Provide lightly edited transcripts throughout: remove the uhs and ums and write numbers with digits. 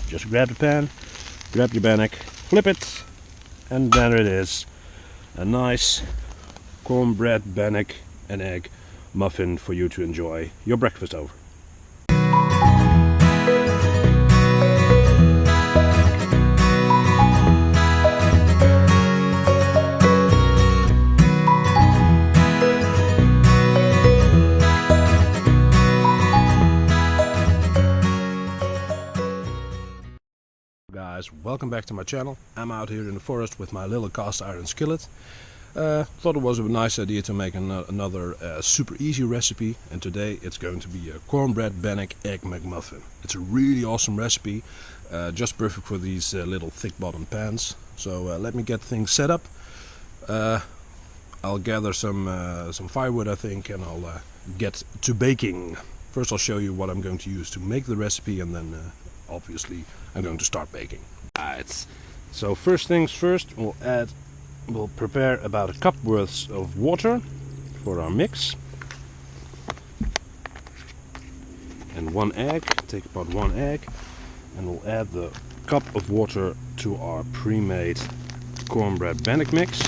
Just grab the pan, grab your bannock, flip it, and there it is. A nice cornbread bannock and egg muffin for you to enjoy your breakfast over. Guys, welcome back to my channel. I'm out here in the forest with my little cast iron skillet. Thought it was a nice idea to make another super easy recipe, and today it's going to be a cornbread bannock egg McMuffin. It's a really awesome recipe, just perfect for these little thick bottom pans. So let me get things set up. I'll gather some firewood, I think, and I'll get to baking. First I'll show you what I'm going to use to make the recipe, and then obviously I'm going to start baking. Alright, so first things first, we'll prepare about a cup worth of water for our mix. And one egg, take about one egg, and we'll add the cup of water to our pre-made cornbread bannock mix.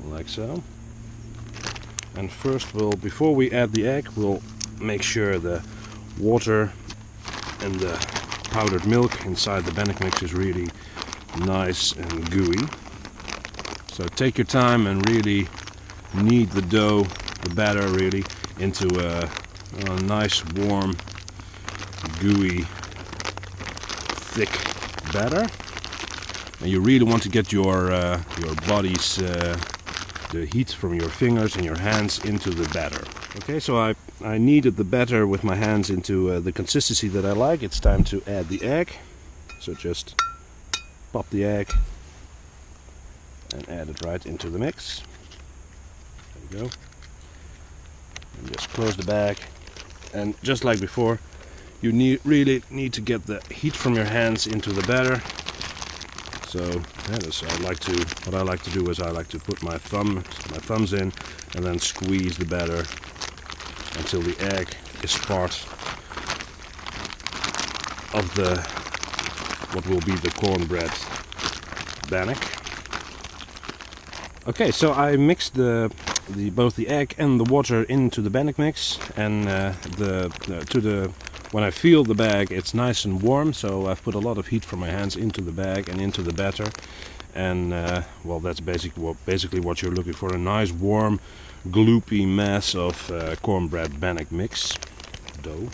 Like so. And first before we add the egg, we'll make sure the water and the powdered milk inside the bannock mix is really nice and gooey. So take your time and really knead the dough, the batter really, into a nice warm, gooey, thick batter. And you really want to get your body's the heat from your fingers and your hands into the batter. Okay, so I kneaded the batter with my hands into the consistency that I like. It's time to add the egg. So just pop the egg and add it right into the mix. There we go. And just close the bag. And just like before, you really need to get the heat from your hands into the batter. So what I like to do is I like to put my thumbs in and then squeeze the batter until the egg is part of what will be the cornbread bannock. Okay, so I mixed both the egg and the water into the bannock mix, and when I feel the bag, it's nice and warm, so I've put a lot of heat from my hands into the bag and into the batter. And well, that's basically what you're looking for, a nice warm gloopy mass of cornbread bannock mix dough.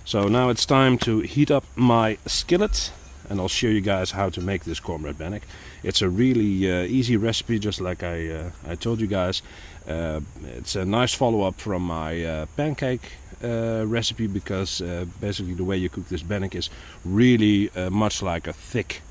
So now it's time to heat up my skillet, and I'll show you guys how to make this cornbread bannock. It's a really easy recipe, just like I told you guys. It's a nice follow-up from my pancake recipe, because basically the way you cook this bannock is really much like a thick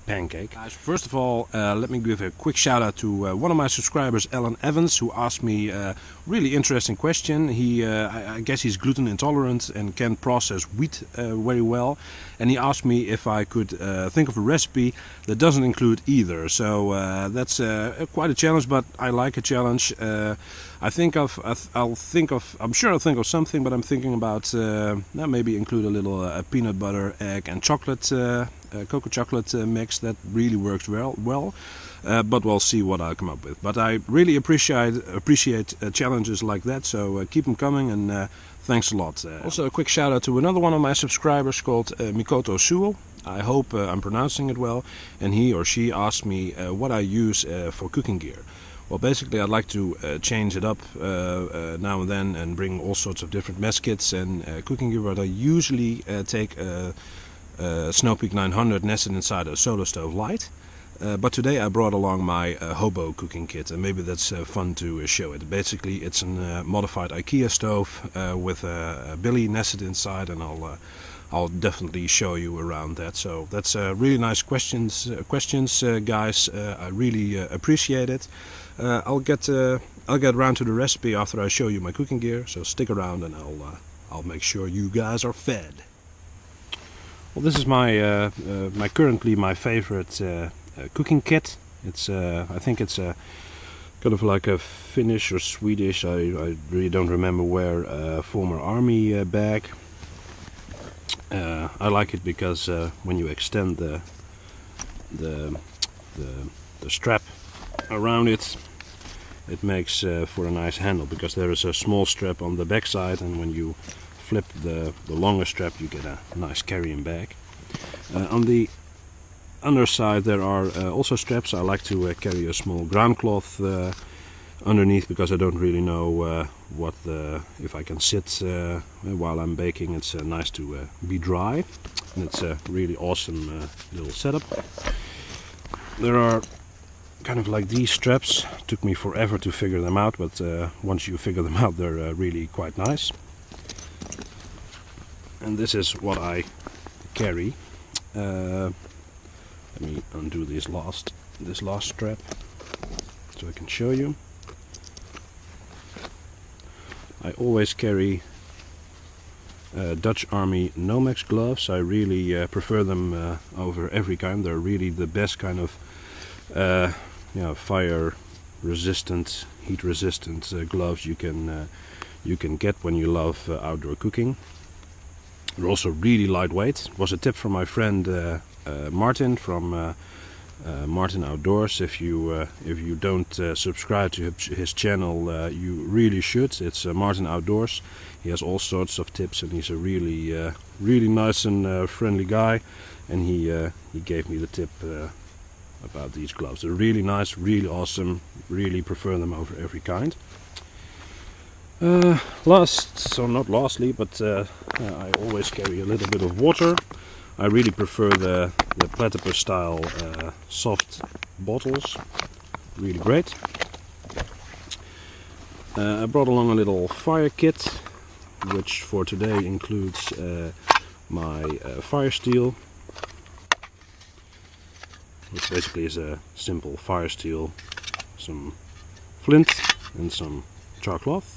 pancake. Guys, first of all, let me give a quick shout out to one of my subscribers, Alan Evans, who asked me a really interesting question. I guess he's gluten intolerant and can process wheat very well, and he asked me if I could think of a recipe that doesn't include either. So that's quite a challenge, but I like a challenge. I'm sure I'll think of something, but I'm thinking about maybe include a little peanut butter, egg and chocolate, cocoa chocolate mix that really works well. But we'll see what I'll come up with. But I really appreciate challenges like that, so keep them coming, and thanks a lot. Also a quick shout out to another one of my subscribers called Mikoto Suo. I hope I'm pronouncing it well, and he or she asked me what I use for cooking gear. Well, basically I'd like to change it up now and then and bring all sorts of different mess kits and cooking gear, but I usually take Snow Peak 900 nested inside a Solar Stove Lite. But today I brought along my hobo cooking kit, and maybe that's fun to show it. Basically it's a modified IKEA stove with a billy nested inside, and I'll definitely show you around that. So that's really nice questions, guys. I really appreciate it. I'll get around to the recipe after I show you my cooking gear. So stick around, and I'll make sure you guys are fed. Well, this is currently my favorite cooking kit. It's I think it's a kind of like a Finnish or Swedish, I really don't remember where, former army bag. I like it because when you extend the strap around it, it makes for a nice handle, because there is a small strap on the back side, and when you flip the longer strap you get a nice carrying bag. On the underside there are also straps. I like to carry a small ground cloth underneath, because I don't really know if I can sit while I'm baking. It's nice to be dry, and it's a really awesome little setup. There are kind of like these straps. Took me forever to figure them out, but once you figure them out they're really quite nice. And this is what I carry. Let me undo this last strap so I can show you. I always carry Dutch Army Nomex gloves. I really prefer them over every kind. They're really the best kind of fire resistant, heat resistant gloves you can get when you love outdoor cooking. They're also really lightweight. It was a tip from my friend Martin from Martin Outdoors. If you don't subscribe to his channel, you really should. It's Martin Outdoors. He has all sorts of tips, and he's a really nice and friendly guy. And he gave me the tip about these gloves. They're really nice, really awesome. Really prefer them over every kind. Not lastly, but I always carry a little bit of water. I really prefer the platypus style soft bottles. Really great. I brought along a little fire kit, which for today includes my fire steel, which basically is a simple fire steel, some flint and some char cloth.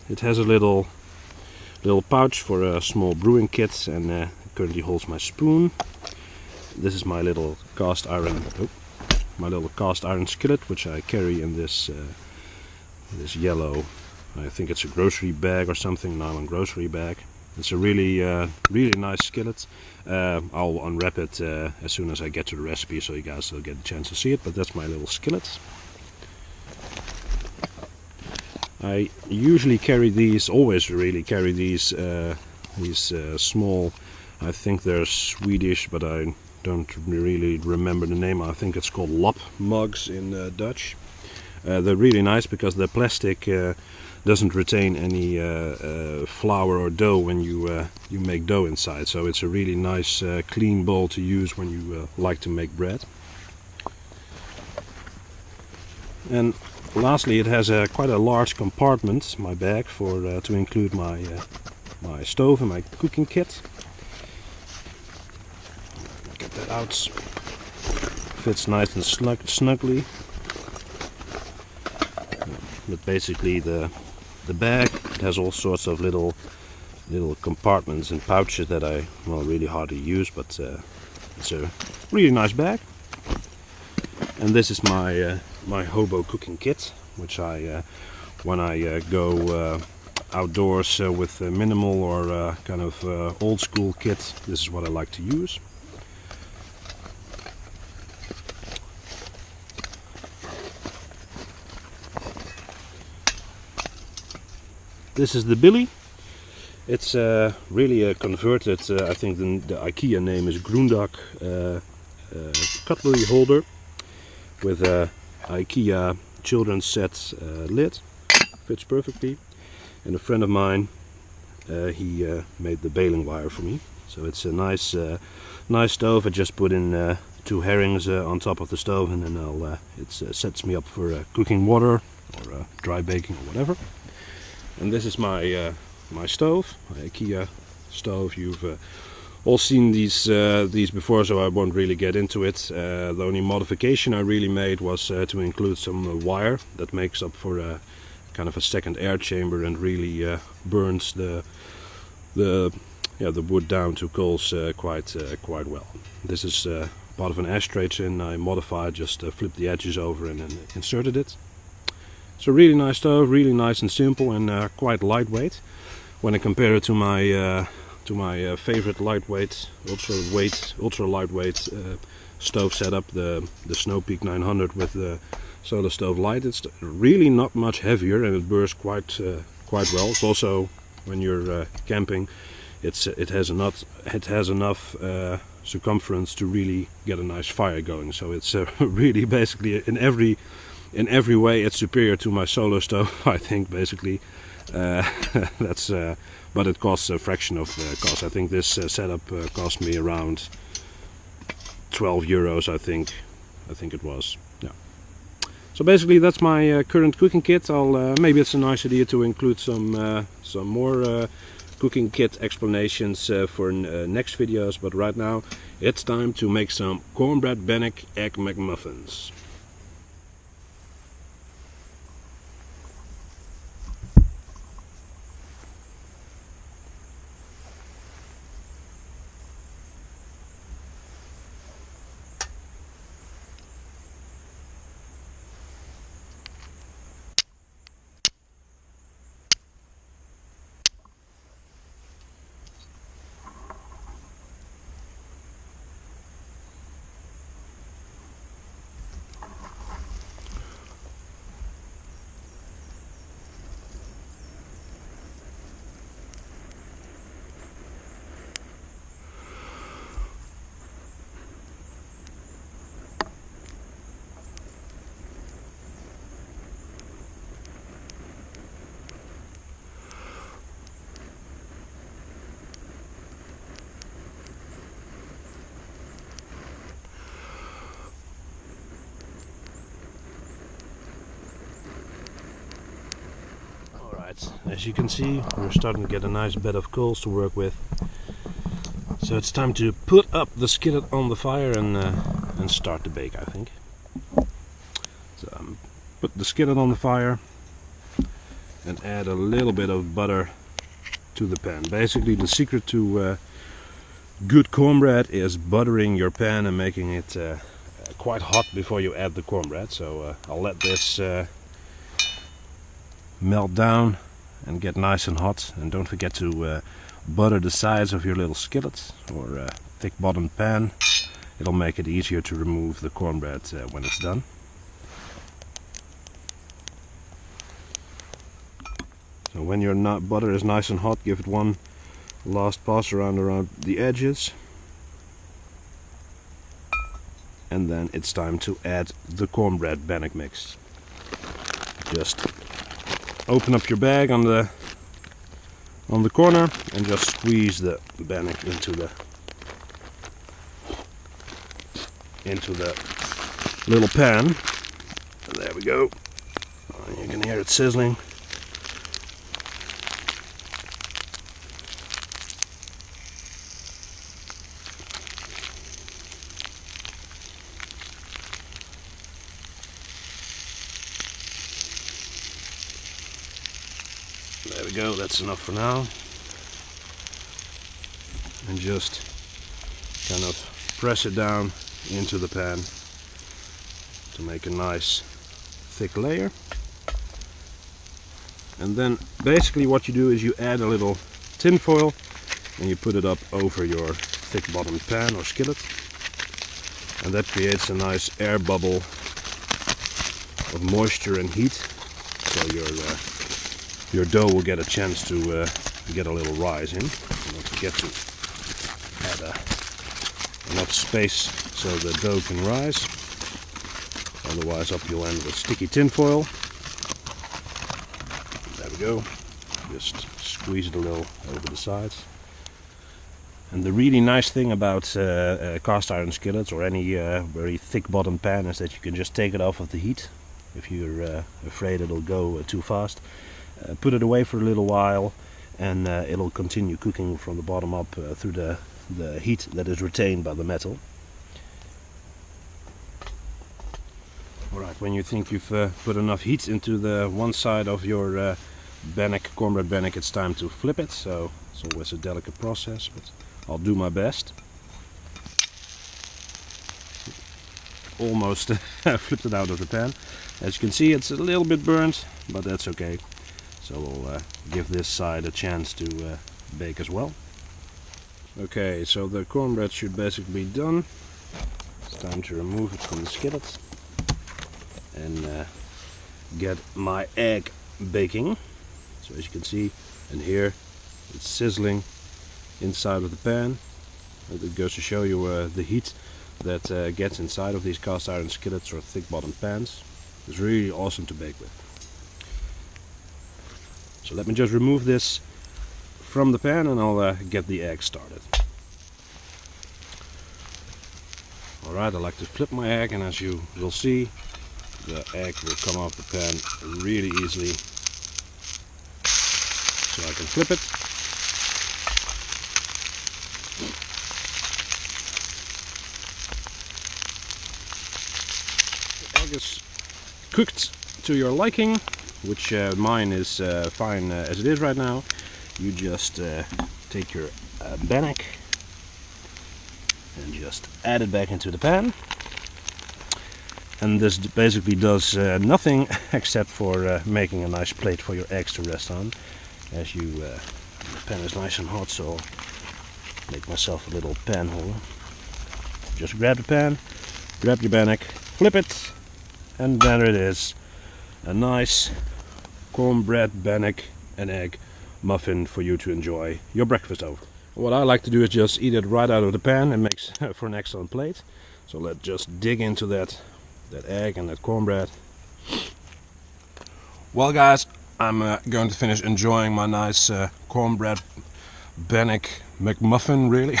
It has a little pouch for a small brewing kit, and it currently holds my spoon. This is my little cast iron skillet, which I carry in this yellow, I think it's a grocery bag or something, nylon grocery bag. It's a really nice skillet. I'll unwrap it as soon as I get to the recipe, so you guys will get a chance to see it. But that's my little skillet. I usually carry these, always really carry these small, I think they're Swedish, but I don't really remember the name. I think it's called lap mugs in Dutch. They're really nice because the plastic doesn't retain any flour or dough when you make dough inside. So it's a really nice clean bowl to use when you like to make bread. And lastly, it has quite a large compartment, my bag, for to include my stove and my cooking kit. Get that out. Fits nice and snugly. But basically, the bag, it has all sorts of little compartments and pouches that I really hardly use, but it's a really nice bag. And this is my my hobo cooking kit, which I when I go outdoors with a minimal or kind of old school kit, this is what I like to use. This is the billy. It's really a converted, I think the IKEA name is Grundak cutlery holder with a IKEA children's set lid. Fits perfectly. And a friend of mine, he made the baling wire for me. So it's a nice stove. I just put in 2 herrings on top of the stove, and then it sets me up for cooking water or dry baking or whatever. And this is my my stove, my IKEA stove. You've all seen these before, so I won't really get into it. The only modification I really made was to include some wire that makes up for a kind of a second air chamber and really burns the yeah, the wood down to coals quite well. This is part of an ashtray tin I modified, just flipped the edges over and then inserted it. It's a really nice stove, really nice and simple, and quite lightweight. When I compare it to my favorite lightweight, ultra lightweight stove setup, the Snow Peak 900 with the Solar Stove Lite, it's really not much heavier and it burns quite well. It's also, when you're camping, it has enough circumference to really get a nice fire going. So it's really basically in every way it's superior to my solar stove. I think basically that's but it costs a fraction of the cost. I think this setup cost me around 12 euros. I think it was. Yeah. So basically that's my current cooking kit. Maybe it's a nice idea to include some more cooking kit explanations for next videos, but right now it's time to make some cornbread bannock egg McMuffins. As you can see, we're starting to get a nice bed of coals to work with. So it's time to put up the skillet on the fire and start to bake, I think. So put the skillet on the fire and add a little bit of butter to the pan. Basically the secret to good cornbread is buttering your pan and making it quite hot before you add the cornbread. So I'll let this melt down and get nice and hot, and don't forget to butter the sides of your little skillet or thick bottomed pan. It'll make it easier to remove the cornbread when it's done. So when your butter is nice and hot, give it one last pass around the edges, and then it's time to add the cornbread bannock mix. Just open up your bag on the corner and just squeeze the bannock into the little pan. There we go. You can hear it sizzling. There we go, that's enough for now. And just kind of press it down into the pan to make a nice thick layer. And then basically what you do is you add a little tin foil and you put it up over your thick bottomed pan or skillet, and that creates a nice air bubble of moisture and heat, so your dough will get a chance to get a little rise in. Don't forget to add enough space so the dough can rise, otherwise up you'll end with sticky tin foil. There we go, just squeeze it a little over the sides. And the really nice thing about cast iron skillets or any very thick bottom pan is that you can just take it off of the heat if you're afraid it'll go too fast. Put it away for a little while and it'll continue cooking from the bottom up through the heat that is retained by the metal. Alright, when you think you've put enough heat into the one side of your cornbread bannock, it's time to flip it. So It's always a delicate process, but I'll do my best. Almost flipped it out of the pan. As you can see, it's a little bit burnt, but that's okay. So we'll give this side a chance to bake as well. Okay, so the cornbread should basically be done. It's time to remove it from the skillet and get my egg baking. So as you can see, and here it's sizzling inside of the pan. It goes to show you the heat that gets inside of these cast iron skillets or thick bottom pans. It's really awesome to bake with. So let me just remove this from the pan and I'll get the egg started. Alright, I like to flip my egg, and as you will see, the egg will come off the pan really easily. So I can flip it. The egg is cooked to your liking, which mine is fine as it is right now. You just take your bannock and just add it back into the pan. And this basically does nothing except for making a nice plate for your eggs to rest on. As the pan is nice and hot, so I'll make myself a little pan holder. Just grab the pan, grab your bannock, flip it, and there it is. A nice cornbread bannock and egg muffin for you to enjoy your breakfast over. What I like to do is just eat it right out of the pan. It makes for an excellent plate. So let's just dig into that egg and that cornbread. Well guys, I'm going to finish enjoying my nice cornbread bannock McMuffin, really.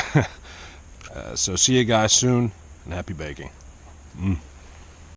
So see you guys soon, and happy baking.